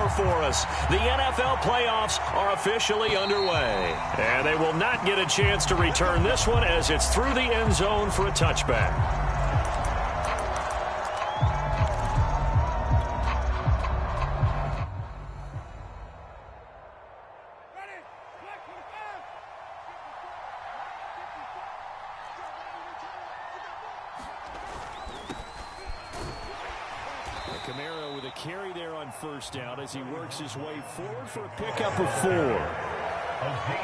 score for us. The NFL playoffs are officially underway. And they will not get a chance to return this one as it's through the end zone for a touchback. Kamara with a carry there on first down as he works his way forward for a pickup of 4.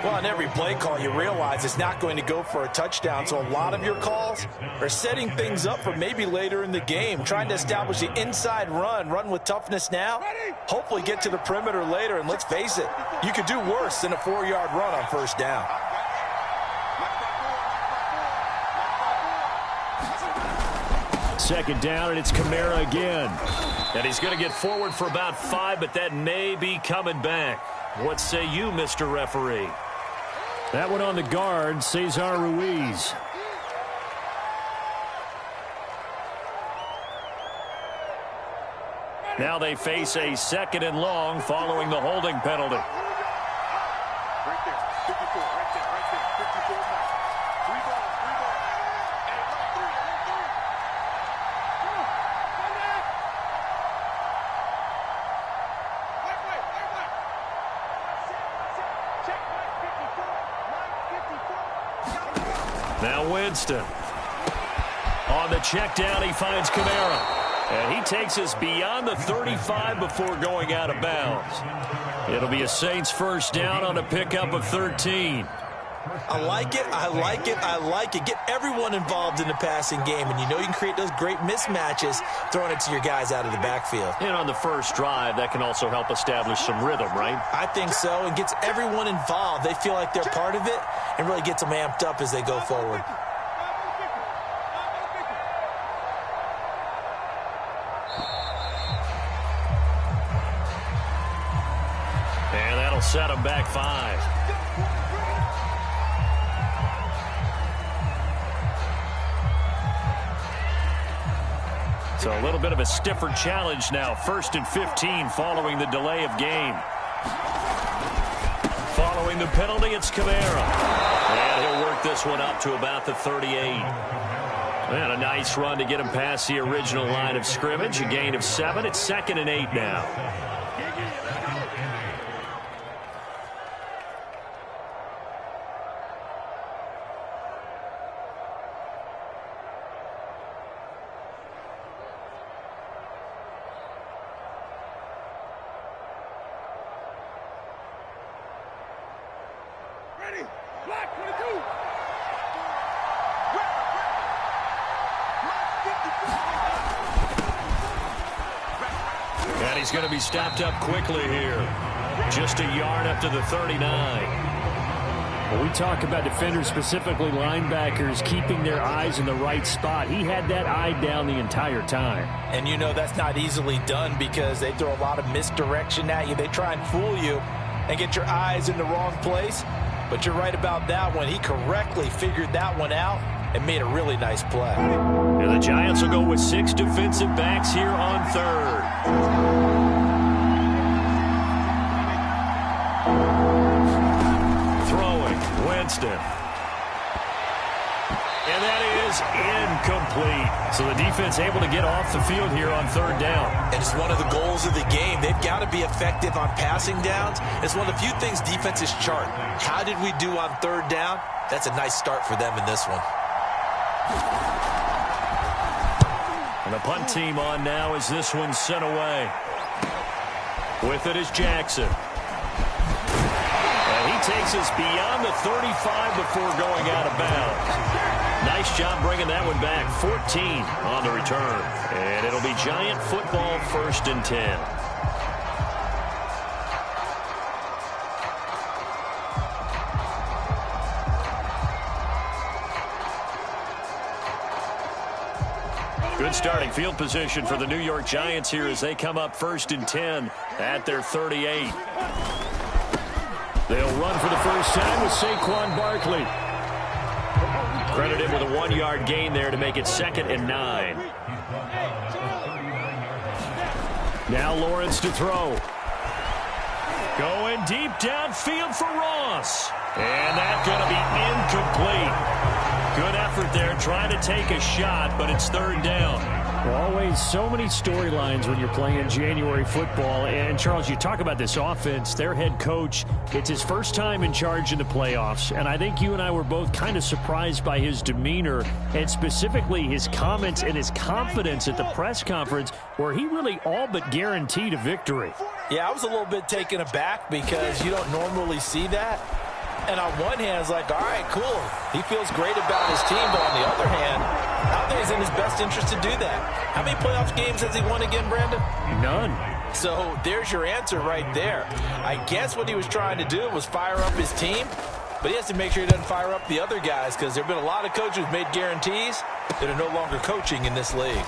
Well, on every play call, you realize it's not going to go for a touchdown, so a lot of your calls are setting things up for maybe later in the game, trying to establish the inside run with toughness now, hopefully get to the perimeter later, and let's face it, you could do worse than a 4-yard run on first down. Second down, and it's Kamara again. And he's going to get forward for about 5, but that may be coming back. What say you, Mr. Referee? That one on the guard, Cesar Ruiz. Now they face a 2nd and long following the holding penalty. Right there, 54, right there, 54 now. 3 balls. And 3. Now Winston. On the check down, he finds Kamara. And he takes us beyond the 35 before going out of bounds. It'll be a Saints first down on a pickup of 13. I like it. Get everyone involved in the passing game, and you know you can create those great mismatches throwing it to your guys out of the backfield. And on the first drive, that can also help establish some rhythm, right? I think so, and gets everyone involved. They feel like they're part of it and really gets them amped up as they go forward. And that'll set them back 5. So a little bit of a stiffer challenge now. 1st and 15 following the delay of game. Following the penalty, it's Kamara. And he'll work this one up to about the 38. And a nice run to get him past the original line of scrimmage. A gain of 7. It's 2nd and 8 now. Black 22. And he's going to be stopped up quickly here. Just a yard up to the 39. When we talk about defenders, specifically linebackers, keeping their eyes in the right spot, he had that eye down the entire time. And you know that's not easily done because they throw a lot of misdirection at you. They try and fool you and get your eyes in the wrong place. But you're right about that one. He correctly figured that one out and made a really nice play. And the Giants will go with 6 defensive backs here on 3rd. Throwing, Winston. And that is incomplete. So the defense able to get off the field here on 3rd down. And it's one of the goals of the game. They've got to be effective on passing downs. It's one of the few things defenses chart. How did we do on 3rd down? That's a nice start for them in this one. And the punt team on now as this one's sent away. With it is Jackson. And he takes us beyond the 35 before going out of bounds. Nice job bringing that one back. 14 on the return. And it'll be Giant football 1st and 10. Good starting field position for the New York Giants here as they come up 1st and 10 at their 38. They'll run for the first time with Saquon Barkley. Credited with a 1-yard gain there to make it 2nd and 9. Now Lawrence to throw. Going deep downfield for Ross. And that's going to be incomplete. Good effort there trying to take a shot, but it's third down. Always so many storylines when you're playing January football. And, Charles, you talk about this offense, their head coach, it's his first time in charge in the playoffs. And I think you and I were both kind of surprised by his demeanor and specifically his comments and his confidence at the press conference where he really all but guaranteed a victory. Yeah, I was a little bit taken aback because you don't normally see that. And on one hand, it's like, all right, cool. He feels great about his team. But on the other hand, I don't think it's in his best interest to do that. How many playoff games has he won again, Brandon? None. So there's your answer right there. I guess what he was trying to do was fire up his team, but he has to make sure he doesn't fire up the other guys because there have been a lot of coaches who've made guarantees that are no longer coaching in this league.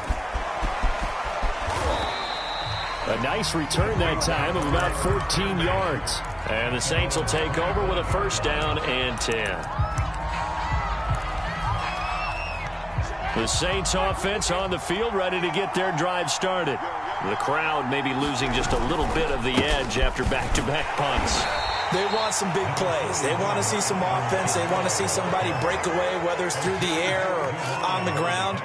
A nice return that time of about 14 yards. And the Saints will take over with a first down and 10. The Saints offense on the field ready to get their drive started. The crowd may be losing just a little bit of the edge after back-to-back punts. They want some big plays. They want to see some offense. They want to see somebody break away, whether it's through the air or on the ground.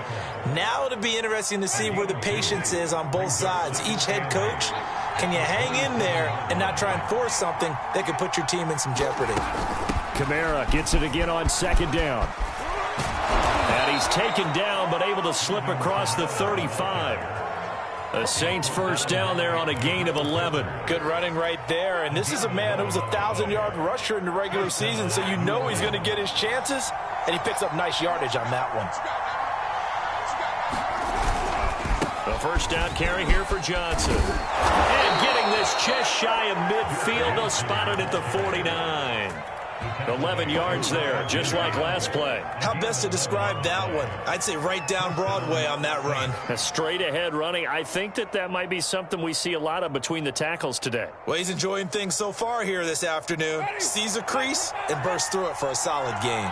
Now it'll be interesting to see where the patience is on both sides. Each head coach, can you hang in there and not try and force something that could put your team in some jeopardy? Kamara gets it again on second down. And he's taken down but able to slip across the 35. The Saints first down there on a gain of 11. Good running right there. And this is a man who was a 1,000-yard rusher in the regular season, so you know he's going to get his chances. And he picks up nice yardage on that one. The first down carry here for Johnson. And getting this just shy of midfield. They'll spot it at the 49. 11 yards there, just like last play. How best to describe that one? I'd say right down Broadway on that run. A straight ahead running. I think that might be something we see a lot of between the tackles today. Well, he's enjoying things so far here this afternoon. Sees a crease and bursts through it for a solid gain.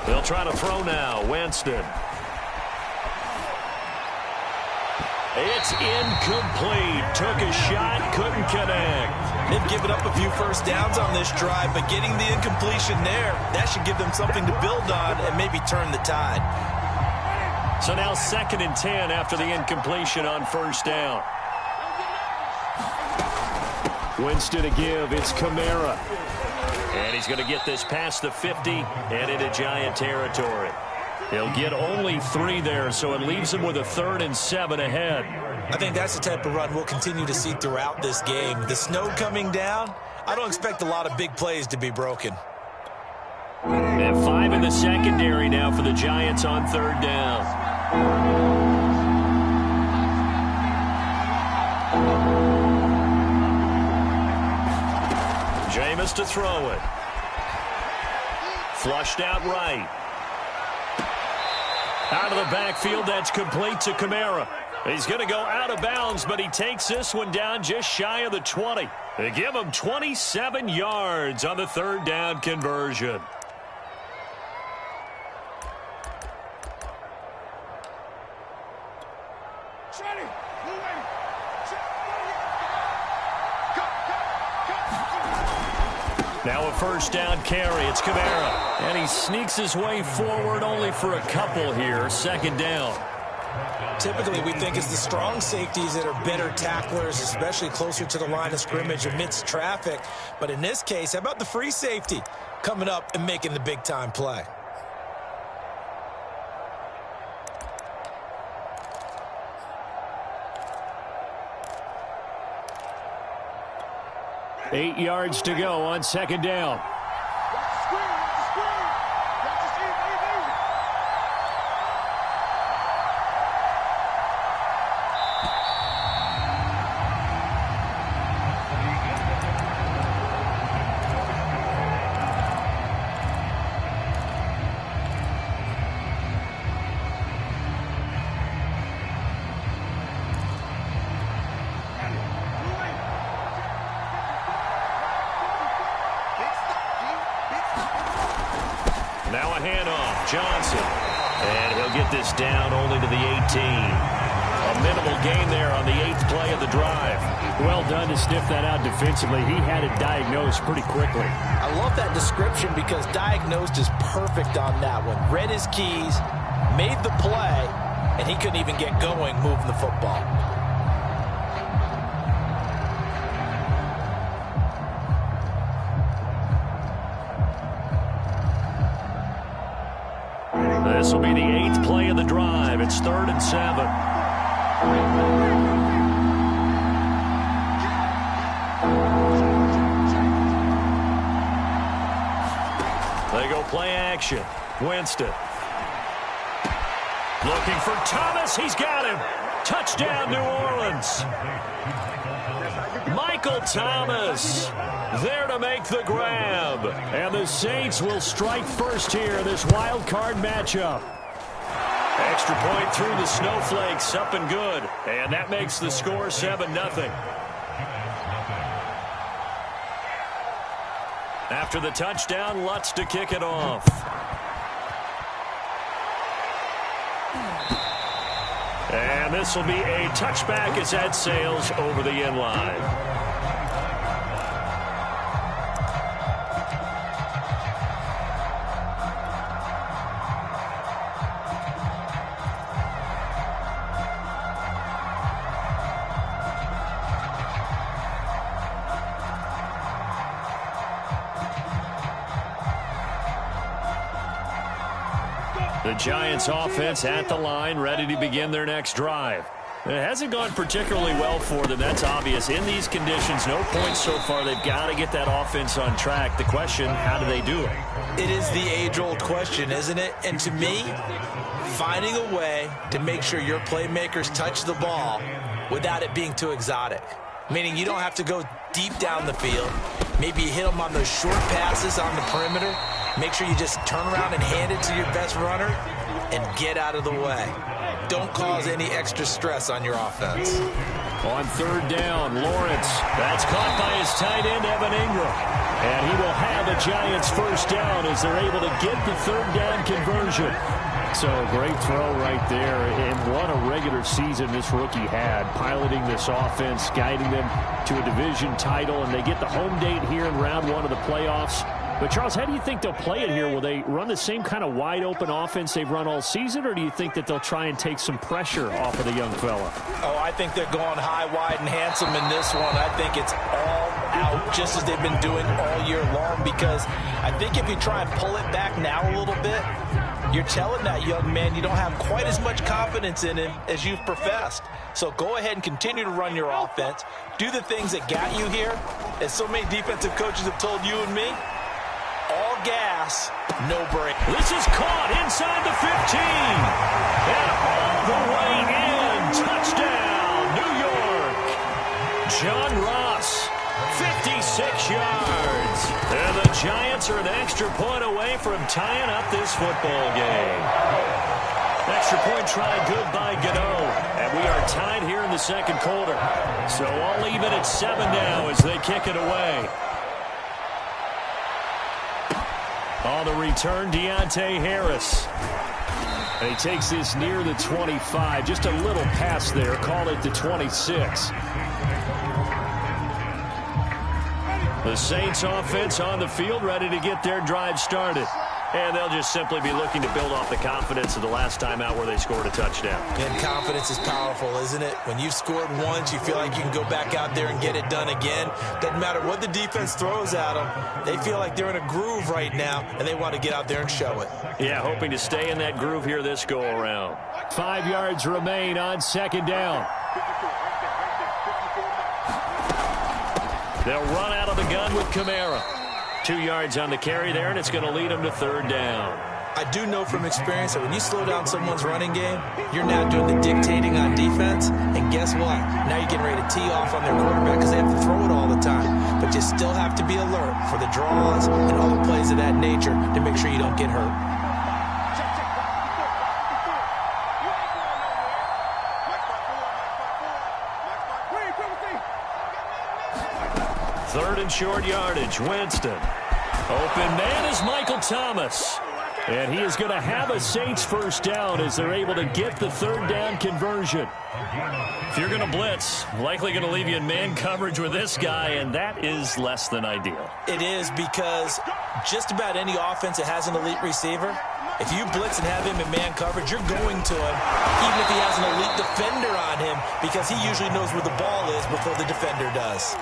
They'll try to throw now. Winston. It's incomplete. Took a shot, couldn't connect. They've given up a few first downs on this drive, but getting the incompletion there, that should give them something to build on and maybe turn the tide. So now 2nd and 10 after the incompletion on first down. Winston to give. It's Kamara. And he's going to get this past the 50 and into Giant territory. He'll get only 3 there, so it leaves him with a 3rd and 7 ahead. I think that's the type of run we'll continue to see throughout this game. The snow coming down, I don't expect a lot of big plays to be broken. And 5 in the secondary now for the Giants on 3rd down. Jameis to throw it. Flushed out right. Out of the backfield, that's complete to Kamara. He's going to go out of bounds, but he takes this one down just shy of the 20. They give him 27 yards on the 3rd down conversion. Now a first down carry. It's Kamara. And he sneaks his way forward only for a couple here. 2nd down. Typically, we think it's the strong safeties that are better tacklers, especially closer to the line of scrimmage amidst traffic. But in this case, how about the free safety coming up and making the big-time play? Eight yards to go on 2nd down. Johnson. And he'll get this down only to the 18. A minimal gain there on the 8th play of the drive. Well done to sniff that out defensively. He had it diagnosed pretty quickly. I love that description because diagnosed is perfect on that one. Read his keys, made the play, and he couldn't even get going moving the football. This will be the 8th play of the drive. It's 3rd and 7. They go play action. Winston. Looking for Thomas. He's got him. Touchdown, New Orleans. Michael Thomas there to make the grab. And the Saints will strike first here in this wild card matchup. Extra point through the snowflakes. Up and good. And that makes the score 7-0. After the touchdown, Lutz to kick it off. And this will be a touchback as that sails over the end line. The Giants offense at the line, ready to begin their next drive. It hasn't gone particularly well for them. That's obvious. In these conditions, no points so far. They've got to get that offense on track. The question, how do they do it? It is the age-old question, isn't it? And to me, finding a way to make sure your playmakers touch the ball without it being too exotic. Meaning you don't have to go deep down the field. Maybe you hit them on those short passes on the perimeter. Make sure you just turn around and hand it to your best runner and get out of the way. Don't cause any extra stress on your offense. On 3rd down, Lawrence. That's caught by his tight end, Evan Ingram. And he will have the Giants first down as they're able to get the 3rd down conversion. So great throw right there. And what a regular season this rookie had, piloting this offense, guiding them to a division title. And they get the home date here in round 1 of the playoffs. But, Charles, how do you think they'll play it here? Will they run the same kind of wide-open offense they've run all season, or do you think that they'll try and take some pressure off of the young fella? Oh, I think they're going high, wide, and handsome in this one. I think it's all out, just as they've been doing all year long, because I think if you try and pull it back now a little bit, you're telling that young man you don't have quite as much confidence in him as you've professed. So go ahead and continue to run your offense. Do the things that got you here, as so many defensive coaches have told you and me. All gas, no break. This is caught inside the 15. And all the way in. Touchdown, New York. John Ross, 56 yards. And the Giants are an extra point away from tying up this football game. Extra point try good by Gano. And we are tied here in the 2nd quarter. So all even at 7 now as they kick it away. On the return, Deontay Harris. And he takes this near the 25. Just a little pass there. Call it the 26. The Saints offense on the field, ready to get their drive started. And they'll just simply be looking to build off the confidence of the last time out where they scored a touchdown. And confidence is powerful, isn't it? When you've scored once, you feel like you can go back out there and get it done again. Doesn't matter what the defense throws at them. They feel like they're in a groove right now, and they want to get out there and show it. Yeah, hoping to stay in that groove here this go-around. 5 yards remain on 2nd down. They'll run out of the gun with Kamara. 2 yards on the carry there, and it's going to lead them to 3rd down. I do know from experience that when you slow down someone's running game, you're now doing the dictating on defense, and guess what? Now you're getting ready to tee off on their quarterback because they have to throw it all the time. But you still have to be alert for the draws and other plays of that nature to make sure you don't get hurt. Third and short yardage. Winston. Open man is Michael Thomas. And he is going to have a Saints first down as they're able to get the third down conversion. If you're going to blitz, likely going to leave you in man coverage with this guy, and that is less than ideal. It is, because just about any offense that has an elite receiver, if you blitz and have him in man coverage, you're going to him, even if he has an elite defender on him, because he usually knows where the ball is before the defender does.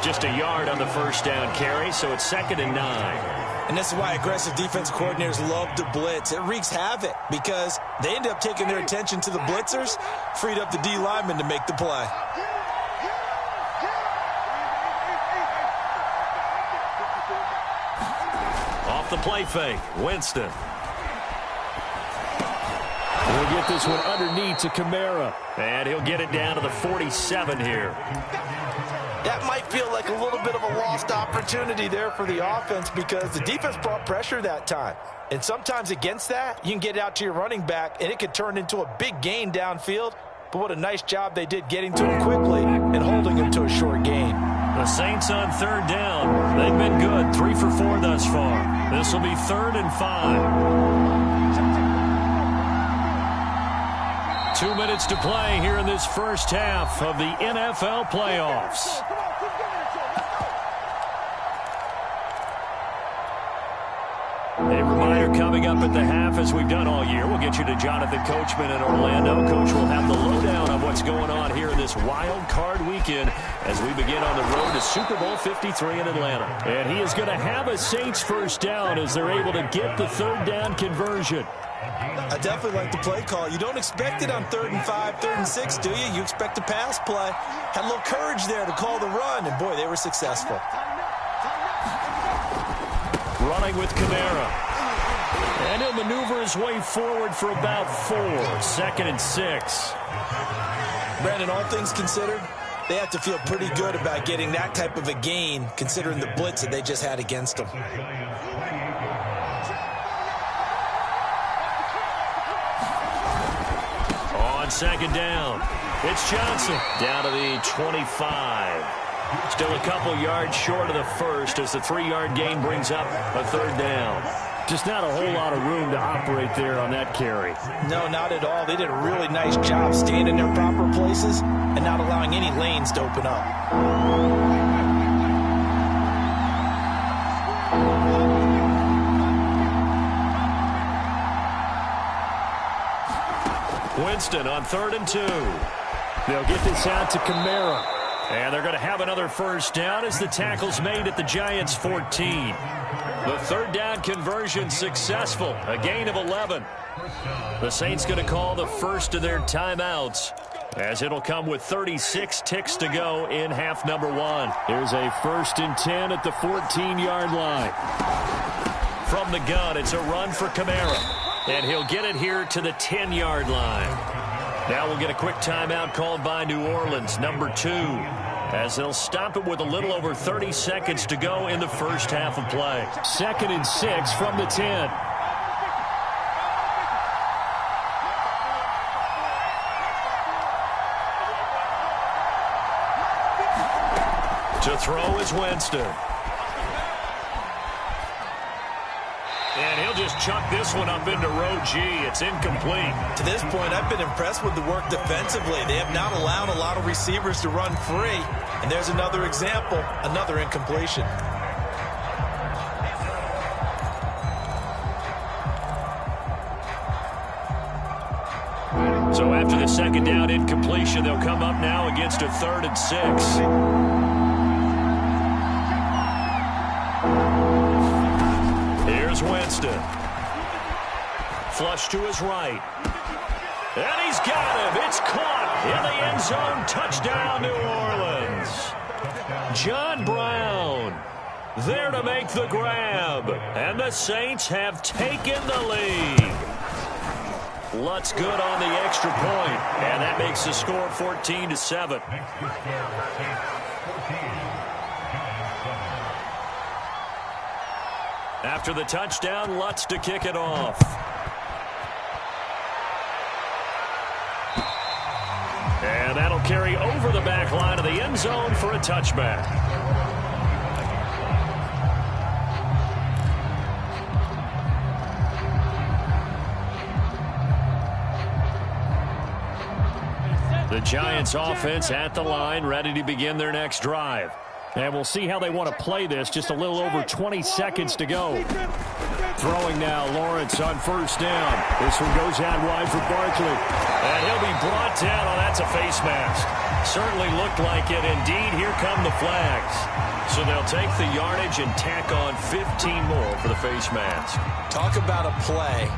Just a yard on the first down carry, so it's 2nd and 9. And this is why aggressive defensive coordinators love to blitz. It wreaks havoc because they end up taking their attention to the blitzers, freed up the D lineman to make the play. Off the play fake, Winston. We'll get this one underneath to Kamara. And he'll get it down to the 47 here. That might feel like a little bit of a lost opportunity there for the offense because the defense brought pressure that time. And sometimes against that, you can get out to your running back, and it could turn into a big gain downfield. But what a nice job they did getting to him quickly and holding him to a short gain. The Saints on third down. They've been good, 3 for 4 thus far. This will be 3rd and 5. 2 minutes to play here in this first half of the NFL playoffs. A reminder coming up at the half, as we've done all year. We'll get you to Jonathan Coachman in Orlando. Coach will have the lowdown on what's going on here in this wild card weekend as we begin on the road to Super Bowl 53 in Atlanta. And he is going to have a Saints first down as they're able to get the third down conversion. I definitely like the play call. You don't expect it on 3rd and 5, 3rd and 6, do you? You expect a pass play. Had a little courage there to call the run, and boy, they were successful. Running with Kamara. And he'll maneuver his way forward for about 4. 2nd and 6. Brandon, all things considered, they have to feel pretty good about getting that type of a gain, considering the blitz that they just had against them. On 2nd down, it's Johnson down to the 25. Still a couple yards short of the first as the 3-yard gain brings up a 3rd down. Just not a whole lot of room to operate there on that carry. No, not at all. They did a really nice job staying in their proper places and not allowing any lanes to open up. Winston on 3rd and 2. They'll get this out to Kamara. And they're going to have another first down as the tackle's made at the Giants' 14. The third down conversion successful, a gain of 11. The Saints going to call the first of their timeouts as it'll come with 36 ticks to go in half number 1. Here's a 1st and 10 at the 14-yard line. From the gun, it's a run for Kamara. And he'll get it here to the 10-yard line. Now we'll get a quick timeout called by New Orleans, number 2, as they'll stop it with a little over 30 seconds to go in the first half of play. 2nd and 6 from the 10. To throw is Winston. And he'll just chuck this one up into row G. It's incomplete. To this point, I've been impressed with the work defensively. They have not allowed a lot of receivers to run free. And there's another example, another incompletion. So after the 2nd down incompletion, they'll come up now against a 3rd and 6. Here's Winston. Flush to his right. And he's got him. It's caught in the end zone. Touchdown, New Orleans. John Brown there to make the grab. And the Saints have taken the lead. Lutz good on the extra point. And that makes the score 14-7. After the touchdown, Lutz to kick it off. And that'll carry over the back line of the end zone for a touchback. Giants offense at the line, ready to begin their next drive. And we'll see how they want to play this. Just a little over 20 seconds to go. Throwing now, Lawrence on first down. This one goes out wide for Barkley. And he'll be brought down. Oh, that's a face mask. Certainly looked like it. Indeed, here come the flags. So they'll take the yardage and tack on 15 more for the face mask. Talk about a play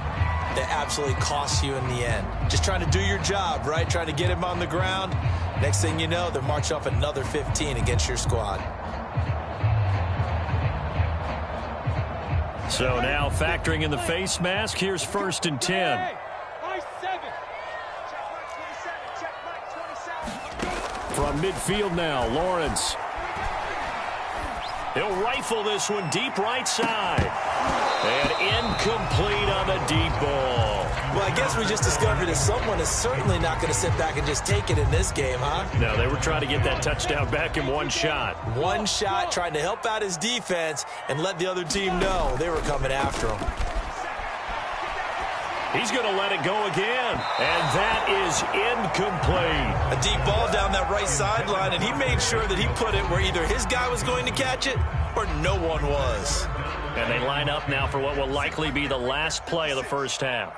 that absolutely costs you in the end. Just trying to do your job, right? Trying to get him on the ground. Next thing you know, they're marching off another 15 against your squad. So now factoring in the face mask, here's 1st and 10. From midfield now, Lawrence. He'll rifle this one deep right side. And incomplete on the deep ball. Well, I guess we just discovered that someone is certainly not going to sit back and just take it in this game, huh? No, they were trying to get that touchdown back in one shot. One shot, trying to help out his defense and let the other team know they were coming after him. He's going to let it go again. And that is incomplete. A deep ball down that right sideline, and he made sure that he put it where either his guy was going to catch it or no one was. And they line up now for what will likely be the last play of the first half.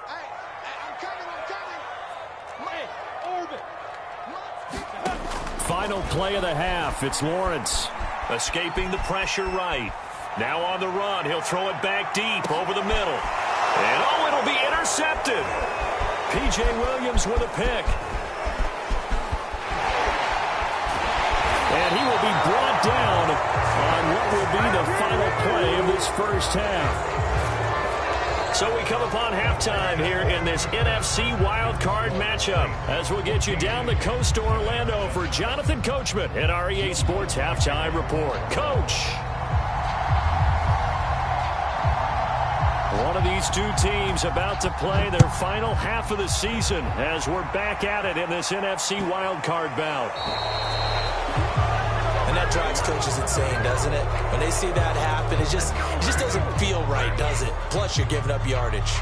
Final play of the half. It's Lawrence. Escaping the pressure right. Now on the run. He'll throw it back deep over the middle. And oh, it'll be intercepted. P.J. Williams with a pick. And he will be brought down on what will be the final play of this first half. So we come upon halftime here in this NFC wildcard matchup as we'll get you down the coast to Orlando for Jonathan Coachman at our EA Sports Halftime Report. Coach. One of these two teams about to play their final half of the season as we're back at it in this NFC wildcard bout. And that drives coaches insane, doesn't it? When they see that happen, it just doesn't feel right, does it? Plus, you're giving up yardage.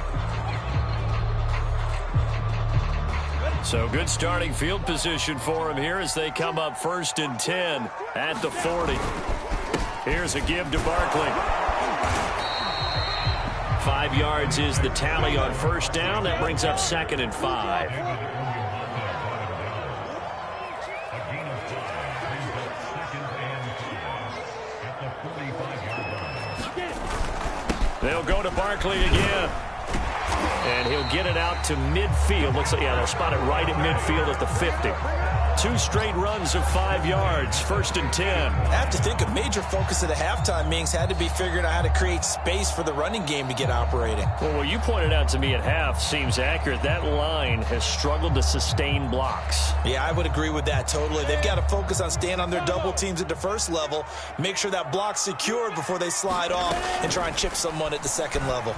So good starting field position for him here as they come up 1st and 10 at the 40. Here's a give to Barkley. 5 yards is the tally on first down. That brings up 2nd and 5. They'll go to Barkley again. And he'll get it out to midfield. Looks like, yeah, they'll spot it right at midfield at the 50. 2 straight runs of 5 yards. 1st and 10. I have to think a major focus of the halftime meetings had to be figuring out how to create space for the running game to get operating. Well, what you pointed out to me at half seems accurate. That line has struggled to sustain blocks. Yeah, I would agree with that totally. They've got to focus on staying on their double teams at the first level, make sure that block's secured before they slide off and try and chip someone at the second level.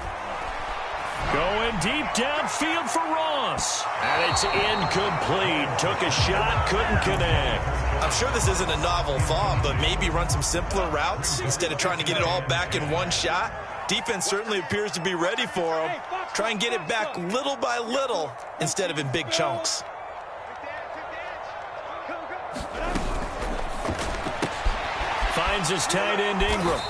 Going deep downfield for Ross. And it's incomplete. Took a shot, couldn't connect. I'm sure this isn't a novel thought, but maybe run some simpler routes instead of trying to get it all back in one shot. Defense certainly appears to be ready for him. Try and get it back little by little instead of in big chunks. Finds his tight end Ingram.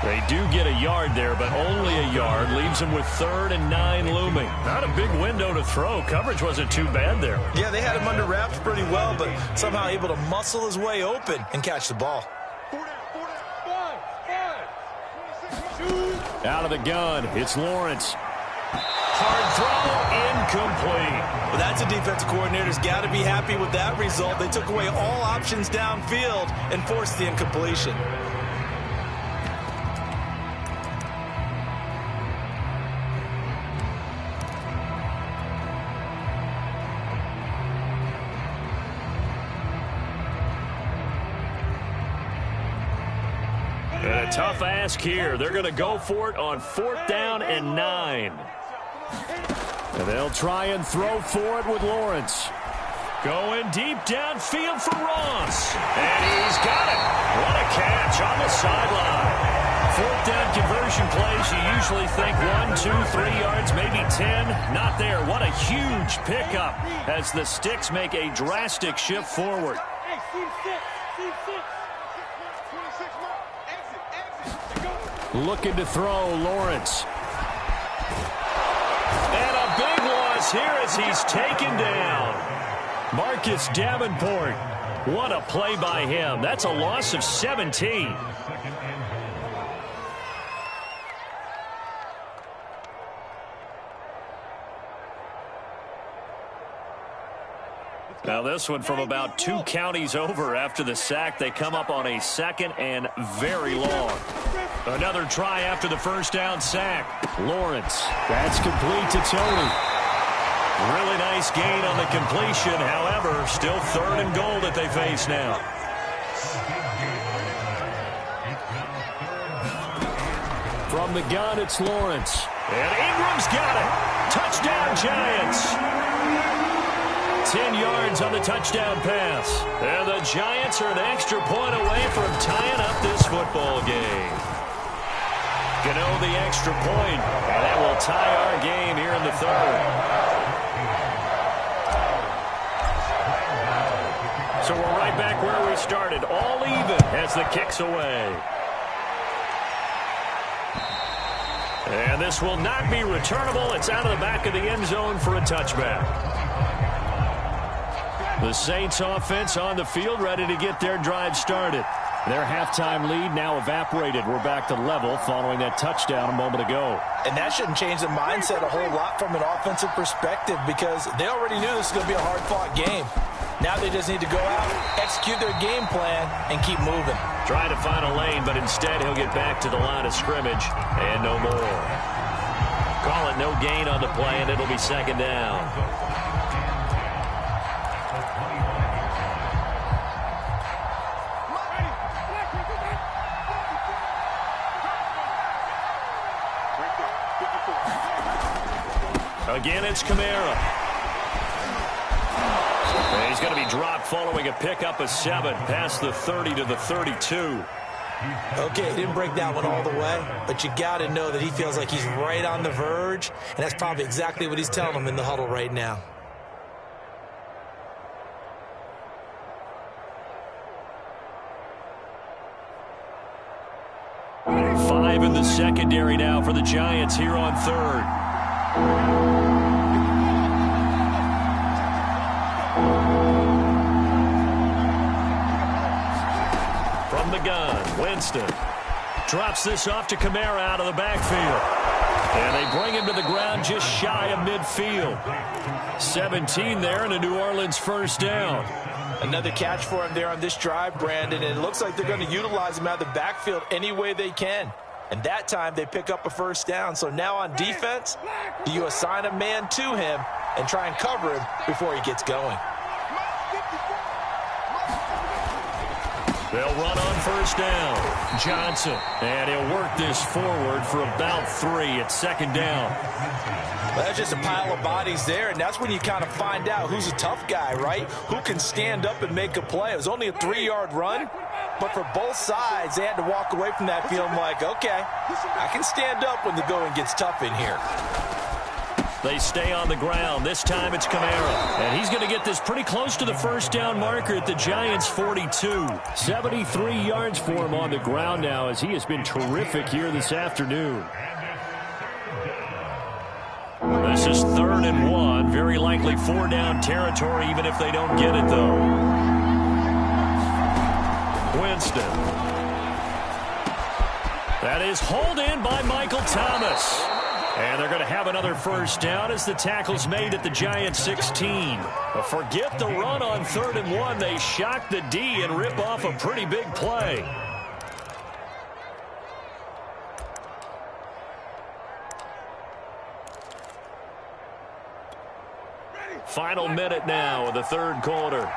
They do get a yard there, but only a yard. Leaves him with 3rd and 9 looming. Not a big window to throw. Coverage wasn't too bad there. Yeah, they had him under wraps pretty well, but somehow able to muscle his way open and catch the ball. Out of the gun, it's Lawrence. Hard throw, incomplete. Well, that's a defensive coordinator's got to be happy with that result. They took away all options downfield and forced the incompletion. And a tough ask here. They're going to go for it on 4th down and 9. And they'll try and throw for it with Lawrence. Going deep downfield for Ross. And he's got it. What a catch on the sideline. fourth down conversion plays, you usually think 1, 2, 3 yards, maybe 10. Not there. What a huge pickup as the Sticks make a drastic shift forward. Hey, C6. 26 exit. Looking to throw, Lawrence. And a big loss here as he's taken down. Marcus Davenport. What a play by him. That's a loss of 17. Now this one from about 2 counties over after the sack. They come up on a 2nd and very long. Another try after the first down sack. Lawrence. That's complete to Tony. Really nice gain on the completion. However, still 3rd and goal that they face now. From the gun, it's Lawrence. And Ingram's got it. Touchdown, Giants. 10 yards on the touchdown pass. And the Giants are an extra point away from tying up this football game. Gano the extra point, and that will tie our game here in the 3rd. So we're right back where we started, all even as the kick's away. And this will not be returnable. It's out of the back of the end zone for a touchback. The Saints offense on the field, ready to get their drive started. Their halftime lead now evaporated. We're back to level following that touchdown a moment ago. And that shouldn't change the mindset a whole lot from an offensive perspective because they already knew this was going to be a hard-fought game. Now they just need to go out, execute their game plan, and keep moving. Trying to find a lane, but instead he'll get back to the line of scrimmage and no more. Call it no gain on the play, and it'll be 2nd down. Again, it's Kamara. And he's going to be dropped following a pickup of 7 past the 30 to the 32. Okay, he didn't break that one all the way, but you got to know that he feels like he's right on the verge, and that's probably exactly what he's telling them in the huddle right now. Five in the secondary now for the Giants here on 3rd. From the gun, Winston drops this off to Kamara out of the backfield. And they bring him to the ground just shy of midfield. 17 there and a New Orleans first down. Another catch for him there on this drive, Brandon, and it looks like they're going to utilize him out of the backfield any way they can. And that time they pick up a first down. So now on defense, do you assign a man to him and try and cover him before he gets going? They'll run on first down. Johnson, and he'll work this forward for about 3 at 2nd down. Well, that's just a pile of bodies there, and that's when you kind of find out who's a tough guy, right? Who can stand up and make a play. It was only a 3-yard run, but for both sides, they had to walk away from that field like, okay, I can stand up when the going gets tough in here. They stay on the ground. This time it's Kamara. And he's going to get this pretty close to the first down marker at the Giants' 42. 73 yards for him on the ground now as he has been terrific here this afternoon. This is 3rd and 1. Very likely 4-down territory even if they don't get it, though. Winston. That is hauled in by Michael Thomas. And they're going to have another first down as the tackle's made at the Giants' 16. But forget the run on 3rd and 1. They shock the D and rip off a pretty big play. Final minute now of the 3rd quarter.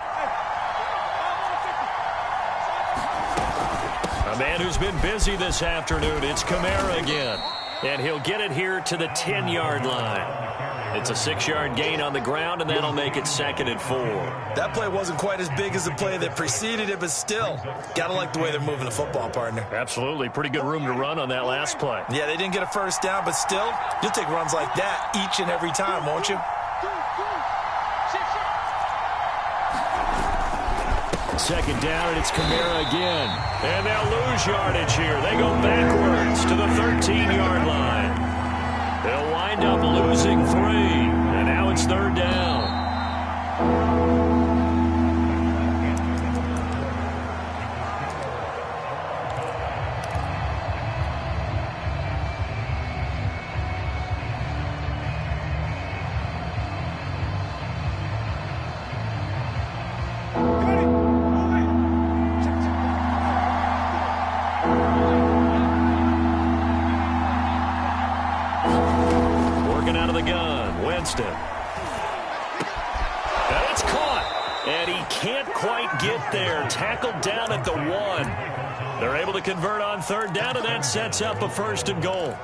A man who's been busy this afternoon, it's Kamara again. And he'll get it here to the 10-yard line. It's a 6-yard gain on the ground, and that'll make it 2nd and 4. That play wasn't quite as big as the play that preceded it, but still, got to like the way they're moving the football, partner. Absolutely. Pretty good room to run on that last play. Yeah, they didn't get a first down, but still, you'll take runs like that each and every time, won't you? Second down, and it's Kamara again. And they'll lose yardage here. They go backwards to the 13-yard line. They'll wind up losing 3, and now it's 3rd down. Tackled down at the 1. They're able to convert on 3rd down, and that sets up a 1st and goal.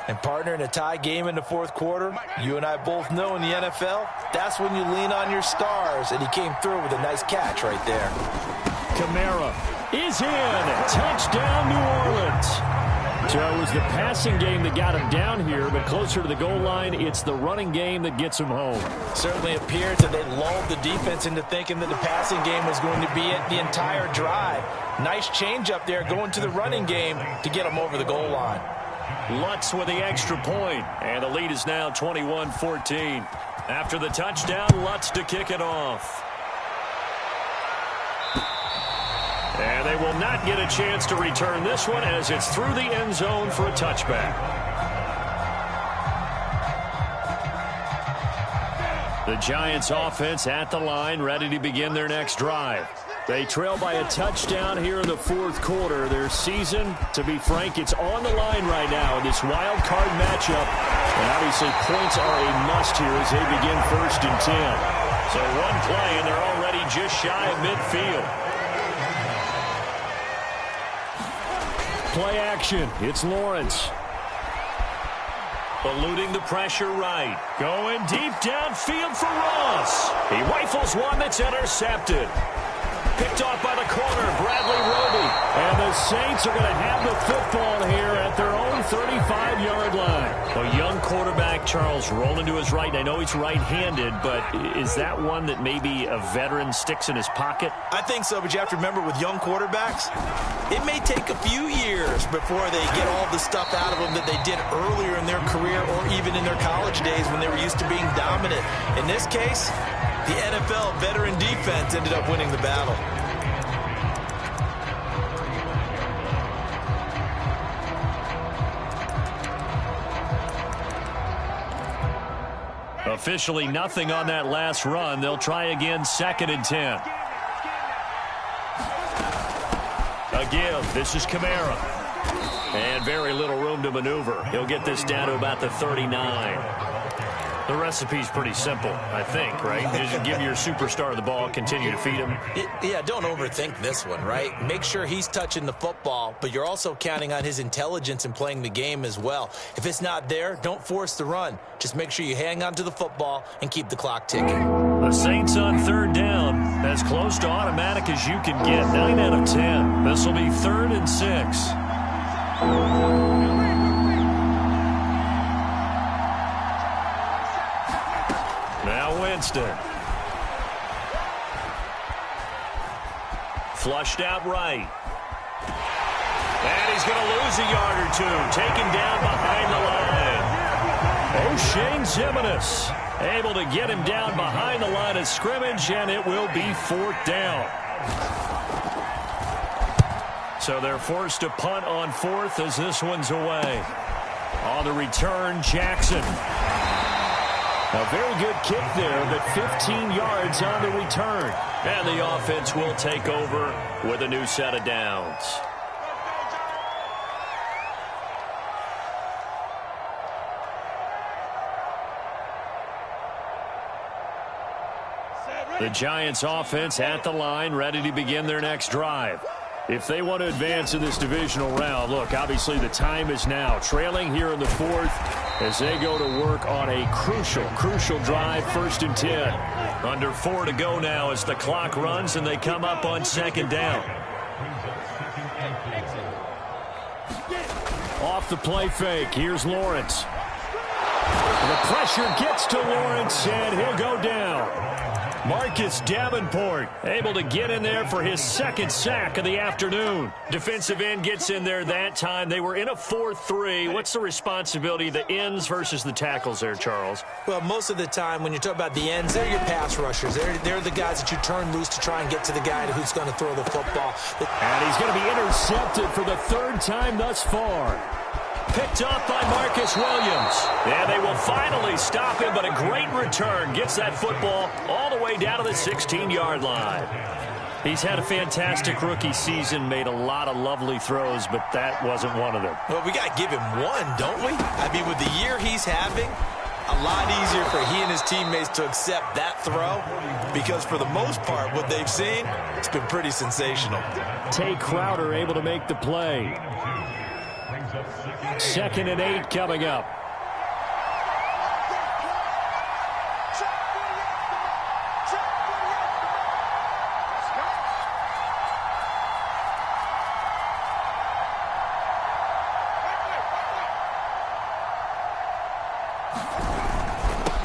And, partner, in a tie game in the 4th quarter, you and I both know in the NFL, that's when you lean on your stars, and he came through with a nice catch right there. Kamara is in. Touchdown, New Orleans. So it was the passing game that got him down here, but closer to the goal line, it's the running game that gets him home. Certainly appeared that they lulled the defense into thinking that the passing game was going to be it the entire drive. Nice change up there going to the running game to get him over the goal line. Lutz with the extra point, and the lead is now 21-14. After the touchdown, Lutz to kick it off. And they will not get a chance to return this one as it's through the end zone for a touchback. The Giants offense at the line, ready to begin their next drive. They trail by a touchdown here in the 4th quarter. Their season, to be frank, it's on the line right now in this wild card matchup. And obviously points are a must here as they begin 1st and 10. So one play and they're already just shy of midfield. Play action. It's Lawrence. Eluding the pressure right. Going deep downfield for Ross. He rifles one that's intercepted. Picked off by the corner, Bradley Roby. And the Saints are going to have the football here at their own 35-yard line. A young quarterback, Charles, rolling to his right. I know he's right-handed, but is that one that maybe a veteran sticks in his pocket? I think so, but you have to remember with young quarterbacks, it may take a few years before they get all the stuff out of them that they did earlier in their career or even in their college days when they were used to being dominant. In this case, the NFL veteran defense ended up winning the battle. Officially nothing on that last run. They'll try again, 2nd and 10. Again, this is Kamara. And very little room to maneuver. He'll get this down to about the 39. The recipe's pretty simple, I think, right? Just give your superstar the ball, continue to feed him. Yeah, don't overthink this one, right? Make sure he's touching the football, but you're also counting on his intelligence in playing the game as well. If it's not there, don't force the run. Just make sure you hang on to the football and keep the clock ticking. The Saints on 3rd down, as close to automatic as you can get. 9 out of 10. This will be 3rd and 6. Now Winston. Flushed out right. And he's going to lose a yard or two. Taken down behind the line. O'Shane Ximines able to get him down behind the line of scrimmage, and it will be 4th down. So they're forced to punt on 4th as this one's away. On the return, Jackson. A very good kick there, but 15 yards on the return. And the offense will take over with a new set of downs. The Giants offense at the line, ready to begin their next drive. if they want to advance in this divisional round. Look, obviously the time is now. Trailing here in the fourth as they go to work on a crucial drive, 1st and 10. Under 4 to go now as the clock runs and they come up on 2nd down. Off the play fake, here's Lawrence. The pressure gets to Lawrence, and he'll go down. Marcus Davenport able to get in there for his 2nd sack of the afternoon. Defensive end gets in there that time. They were in a 4-3. What's the responsibility of the ends versus the tackles there, Charles? Well, most of the time when you talk about the ends, they're your pass rushers. They're the guys that you turn loose to try and get to the guy who's going to throw the football. And he's going to be intercepted for the 3rd time thus far. Picked off by Marcus Williams. And they will finally stop him, but a great return. Gets that football all the way down to the 16-yard line. He's had a fantastic rookie season, made a lot of lovely throws, but that wasn't one of them. Well, we got to give him one, don't we? I mean, with the year he's having, a lot easier for he and his teammates to accept that throw because for the most part, what they've seen, it's been pretty sensational. Tay Crowder able to make the play. 2nd and 8 coming up.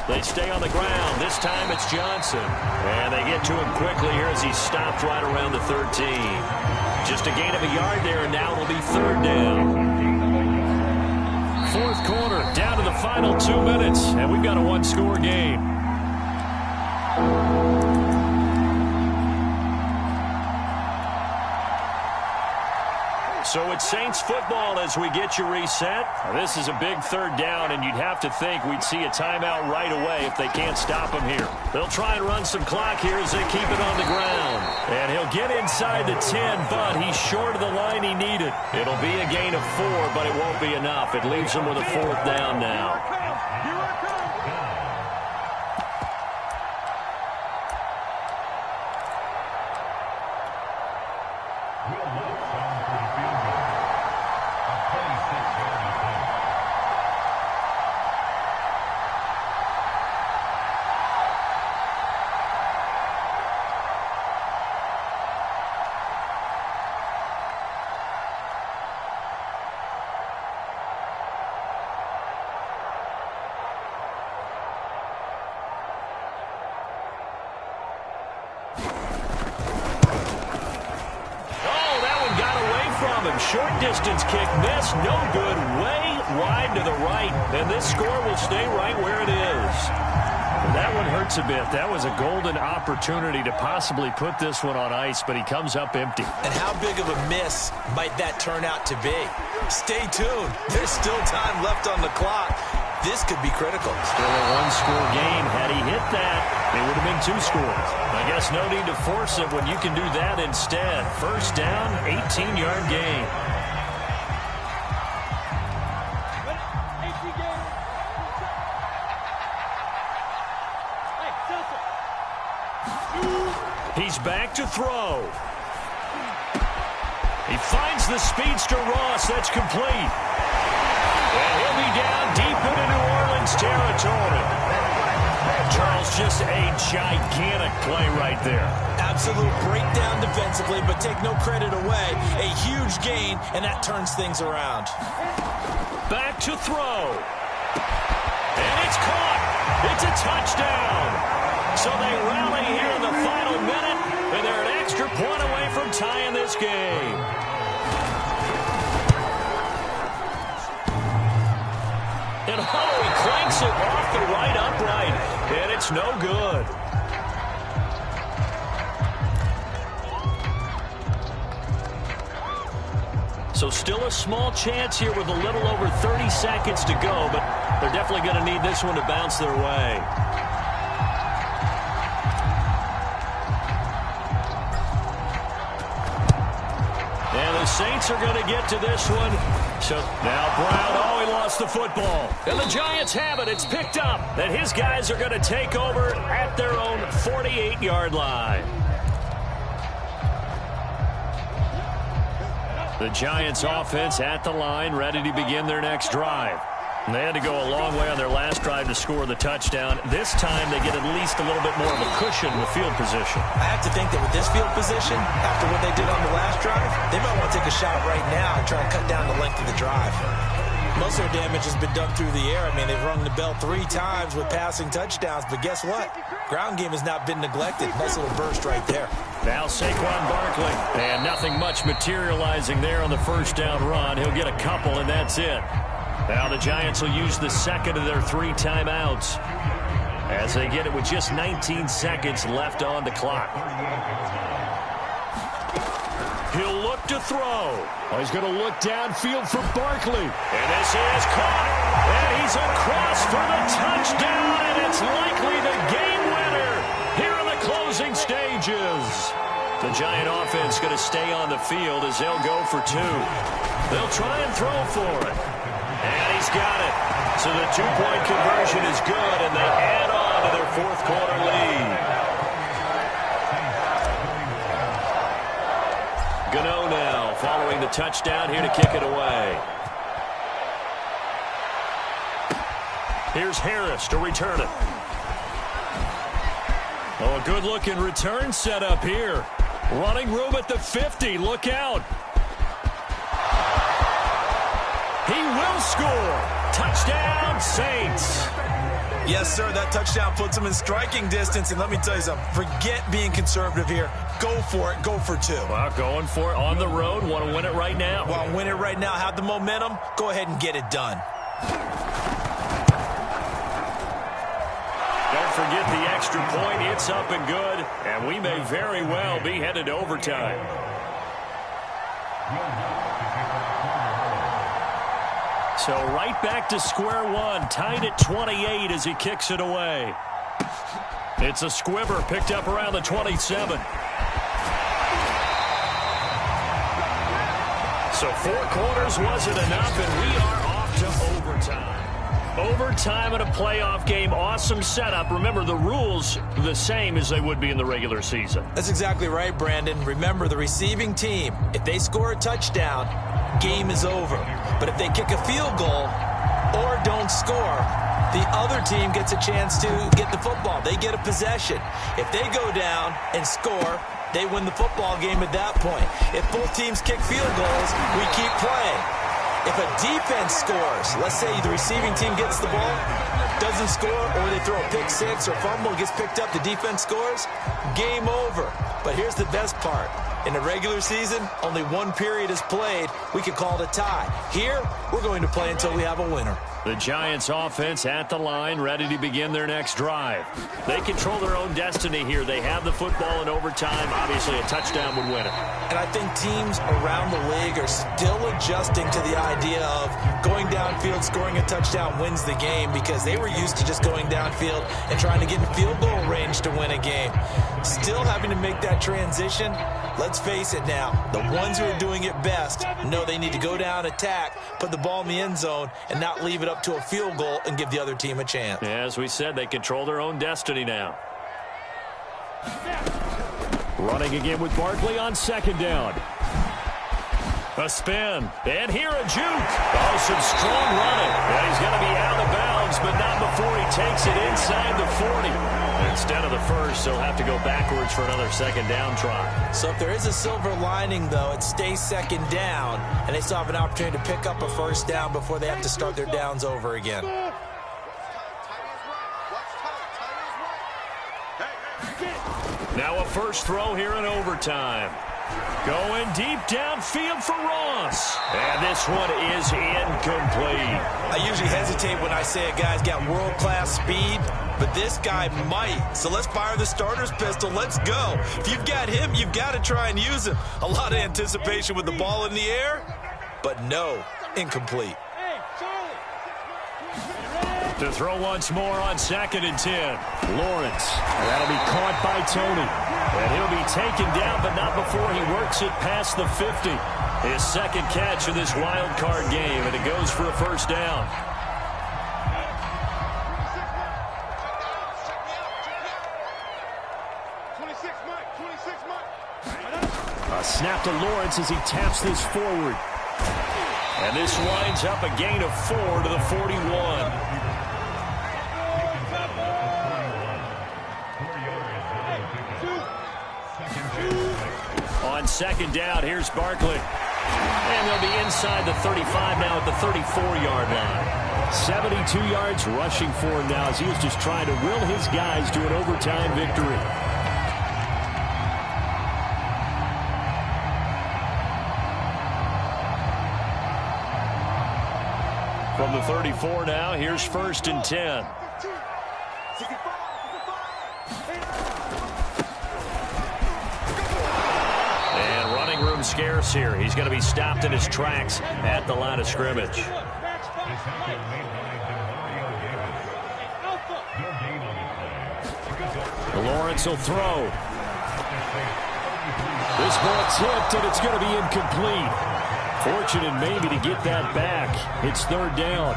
They stay on the ground. This time it's Johnson. And they get to him quickly here as he's stopped right around the 13. Just a gain of a yard there, and now it'll be 3rd down. 4th quarter, down to the final 2 minutes, and we've got a 1-score game. So it's Saints football as we get you reset. This is a big 3rd down, and you'd have to think we'd see a timeout right away if they can't stop him here. They'll try and run some clock here as they keep it on the ground. And he'll get inside the 10, but he's short of the line he needed. It'll be a gain of 4, but it won't be enough. It leaves him with a 4th down now. Short distance kick missed, no good, way wide to the right, and this score will stay right where it is. That one hurts a bit. That was a golden opportunity to possibly put this one on ice, but he comes up empty. And how big of a miss might that turn out to be? Stay tuned. There's still time left on the clock. This could be critical. Still a 1-score game. Had he hit that, it would have been 2 scores. I guess no need to force it when you can do that instead. 1st down, 18-yard gain. He's back to throw. He finds the speedster Ross. That's complete. And he'll be down deep into New Orleans territory. Charles, just a gigantic play right there. Absolute breakdown defensively, but take no credit away. A huge gain, and that turns things around. Back to throw. And it's caught. It's a touchdown. So they rally here in the final minute, and they're an extra point away from tying this game. And he cranks it off the right upright, and it's no good. So still a small chance here with a little over 30 seconds to go, but they're definitely going to need this one to bounce their way. And the Saints are going to get to this one. So now Brown, he lost the football. And the Giants have it. It's picked up. And his guys are going to take over at their own 48-yard line. The Giants offense at the line, ready to begin their next drive. And they had to go a long way on their last drive to score the touchdown. This time they get at least a little bit more of a cushion with field position. I have to think that with this field position, after what they did on the last drive, they might want to take a shot right now and try and cut down the length of the drive. Most of their damage has been done through the air. I mean, they've rung the bell 3 times with passing touchdowns, but guess what? Ground game has not been neglected. Nice little burst right there. Now Saquon Barkley, and nothing much materializing there on the first down run. He'll get a couple, and that's it. Now the Giants will use the second of their 3 timeouts as they get it with just 19 seconds left on the clock. He'll look to throw. Oh, he's going to look downfield for Barkley. And this is caught. And he's across for the touchdown, and it's likely the game winner here in the closing stages. The Giant offense going to stay on the field as they'll go for 2. They'll try and throw for it. And he's got it. So the 2-point conversion is good, and they add on to their 4th quarter lead. Gano now following the touchdown here to kick it away. Here's Harris to return it. Oh, a good-looking return set up here. Running room at the 50. Look out. He will score. Touchdown, Saints. Yes, sir, that touchdown puts them in striking distance. And let me tell you something, forget being conservative here. Go for it. Go for 2. Well, going for it on the road. Want to win it right now. Want to win it right now. Have the momentum. Go ahead and get it done. Don't forget the extra point. It's up and good. And we may very well be headed to overtime. So right back to square one, tied at 28 as he kicks it away. It's a squibber picked up around the 27. So 4 quarters wasn't enough, and we are off to overtime. Overtime in a playoff game, awesome setup. Remember, the rules the same as they would be in the regular season. That's exactly right, Brandon. Remember, the receiving team, if they score a touchdown, game is over. But if they kick a field goal or don't score, the other team gets a chance to get the football. They get a possession. If they go down and score, they win the football game at that point. If both teams kick field goals, we keep playing. If a defense scores, let's say the receiving team gets the ball, doesn't score, or they throw a pick 6 or fumble, gets picked up, the defense scores, game over. But here's the best part. In the regular season, only 1 period is played. We could call it a tie. Here, we're going to play until we have a winner. The Giants offense at the line, ready to begin their next drive. They control their own destiny here. They have the football in overtime. Obviously, a touchdown would win it. And I think teams around the league are still adjusting to the idea of going downfield, scoring a touchdown wins the game, because they were used to just going downfield and trying to get in field goal range to win a game. Still having to make that transition. Let's face it now, the ones who are doing it best know they need to go down, attack, put the ball in the end zone, and not leave it up to a field goal and give the other team a chance. As we said, they control their own destiny now. Running again with Barkley on 2nd down. A spin, and here a juke. Oh, some strong running. And he's going to be out of bounds, but not before he takes it inside the 40. Instead of the first, he'll have to go backwards for another 2nd down try. So if there is a silver lining, though, it stays 2nd down, and they still have an opportunity to pick up a 1st down before they have to start their downs over again. Now a first throw here in overtime. Going deep downfield for Ross. And this one is incomplete. I usually hesitate when I say a guy's got world-class speed, but this guy might. So let's fire the starter's pistol. Let's go. If you've got him, you've got to try and use him. A lot of anticipation with the ball in the air, but no, incomplete. To throw once more on 2nd and 10. Lawrence. That'll be caught by Tony. And he'll be taken down, but not before he works it past the 50. His 2nd catch of this wild card game, and it goes for a 1st down. A Snap to Lawrence as he taps this forward. And this winds up a gain of 4 to the 41. On second down, here's Barkley. And they'll be inside the 35 now at the 34-yard line. 72 yards rushing for him now as he was just trying to will his guys to an overtime victory. From the 34 now, here's 1st and 10. And running room scarce here. He's going to be stopped in his tracks at the line of scrimmage. Lawrence will throw. This ball tipped, and it's going to be incomplete. Fortunate maybe to get that back. It's 3rd down.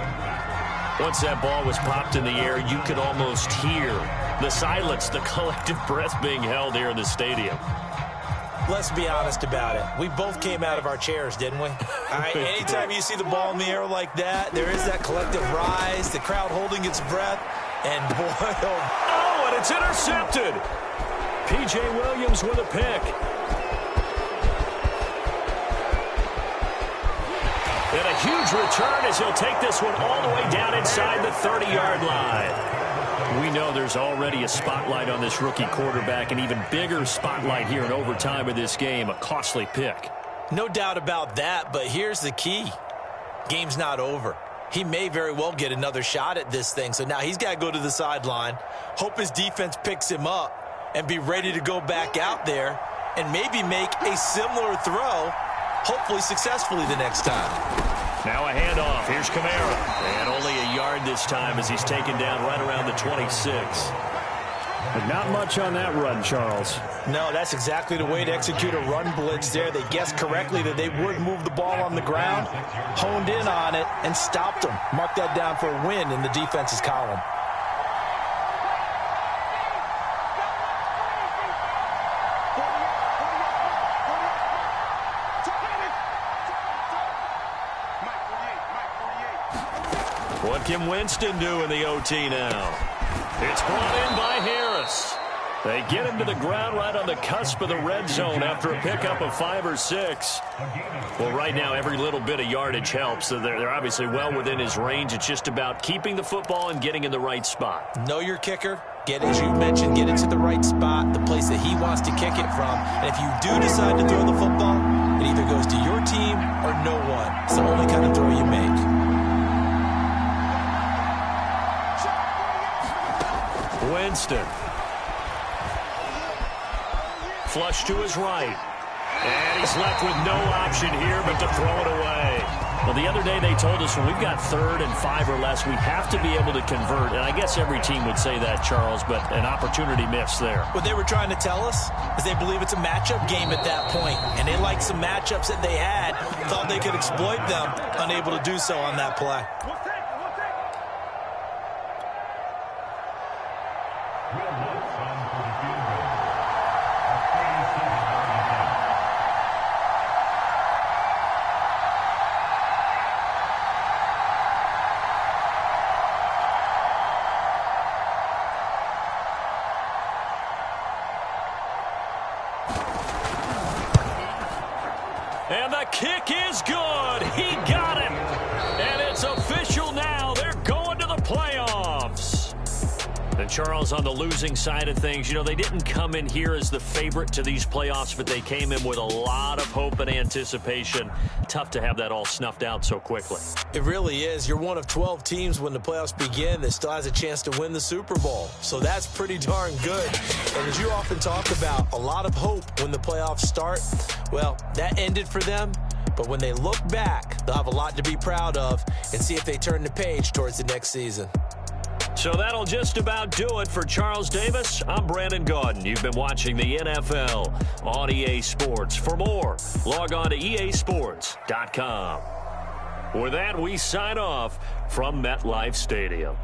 Once that ball was popped in the air, you could almost hear the silence, the collective breath being held here in the stadium. Let's be honest about it. We both came out of our chairs, didn't we? All right, anytime you see the ball in the air like that, there is that collective rise, the crowd holding its breath, and boy, oh, and it's intercepted. P.J. Williams with a pick. And a huge return as he'll take this one all the way down inside the 30-yard line. We know there's already a spotlight on this rookie quarterback, an even bigger spotlight here in overtime of this game, a costly pick. No doubt about that, but here's the key. Game's not over. He may very well get another shot at this thing, so now he's got to go to the sideline, hope his defense picks him up, and be ready to go back out there and maybe make a similar throw, hopefully successfully the next time. Now a handoff. Here's Kamara. And only a yard this time as he's taken down right around the 26. But not much on that run, Charles. No, that's exactly the way to execute a run blitz there. They guessed correctly that they would move the ball on the ground, honed in on it, and stopped them. Mark that down for a win in the defense's column. What can Winston do in the OT now? It's brought in by Harris. They get him to the ground right on the cusp of the red zone after a pickup of 5 or 6. Well, right now, every little bit of yardage helps. So they're obviously well within his range. It's just about keeping the football and getting in the right spot. Know your kicker. Get, as you mentioned, get it to the right spot, the place that he wants to kick it from. And if you do decide to throw the football, it either goes to your team or no one. It's the only kind of throw you make. Winston. Flush to his right. And he's left with no option here but to throw it away. Well, the other day they told us when we've got 3rd and 5 or less, we have to be able to convert. And I guess every team would say that, Charles, but an opportunity missed there. What they were trying to tell us is they believe it's a matchup game at that point. And they liked some matchups that they had, thought they could exploit them, unable to do so on that play. And the kick is good. He got it. And it's official now. They're going to the playoffs. And Charles, on the losing side of things, you know, they didn't come in here as the favorite to these playoffs, but they came in with a lot of hope and anticipation. Tough to have that all snuffed out so quickly. It really is. You're one of 12 teams when the playoffs begin that still has a chance to win the Super Bowl. So that's pretty darn good. And as you often talk about, a lot of hope when the playoffs start. Well, that ended for them. But when they look back, they'll have a lot to be proud of and see if they turn the page towards the next season. So that'll just about do it for Charles Davis. I'm Brandon Gaudin. You've been watching the NFL on EA Sports. For more, log on to easports.com. With that, we sign off from MetLife Stadium.